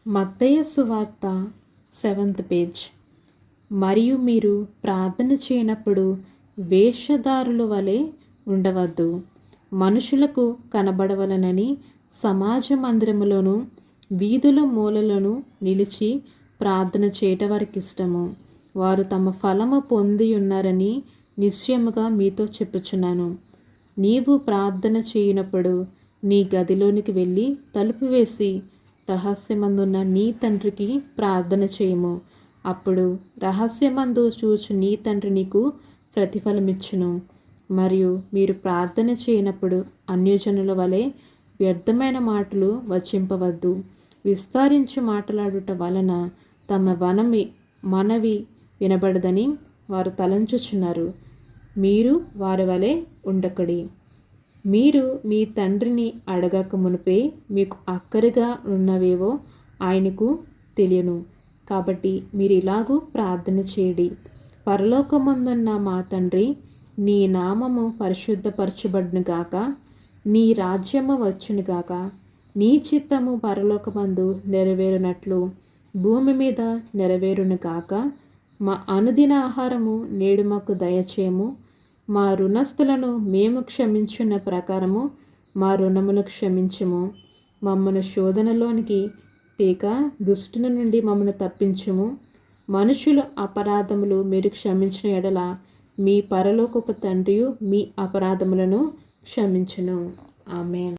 మత్తయి సువార్త 7th page. మరియు మీరు ప్రార్థన చేయనప్పుడు వేషధారుల వలె ఉండవద్దు, మనుషులకు కనబడవలనని సమాజ మందిరములోను వీధుల మూలలను నిలిచి ప్రార్థన చేయటం వారికి ఇష్టము. వారు తమ ఫలము పొంది ఉన్నారని నిశ్చయముగా మీతో చెప్పుచున్నాను. నీవు ప్రార్థన చేయనప్పుడు నీ గదిలోనికి వెళ్ళి తలుపు వేసి రహస్యమందున్న నీ తండ్రికి ప్రార్థన చేయము. అప్పుడు రహస్యమందు చూచు నీ తండ్రి నీకు ప్రతిఫలమిచ్చును. మరియు మీరు ప్రార్థన చేయనప్పుడు అన్యజనుల వలె వ్యర్థమైన మాటలు వచింపవద్దు. విస్తరించి మాట్లాడుట వలన తమ మనవి వినబడదని వారు తలంచుచున్నారు. మీరు వారి వలె ఉండకుడి. మీరు మీ తండ్రిని అడగక మునిపే మీకు అక్కరగా ఉన్నవేవో ఆయనకు తెలియను. కాబట్టి మీరు ఇలాగూ ప్రార్థన చేయండి. పరలోకమందున్న మా తండ్రి, నీ నామము పరిశుద్ధపరచబడును గాక, నీ రాజ్యము వచ్చును గాక, నీ చిత్తము పరలోకమందు నెరవేరునట్లు భూమి మీద నెరవేరును గాక. మా అనుదిన ఆహారము నేడు మాకు దయచేయము. మా రుణస్థులను మేము క్షమించున్న ప్రకారము మా రుణమును క్షమించుము. మమ్మను శోధనలోనికి తేక దుష్టుని నుండి మమ్మను తప్పించుము. మనుషుల అపరాధములు మీరు క్షమించిన ఎడల మీ పరలోకపు తండ్రియు మీ అపరాధములను క్షమించును. ఆమేన్.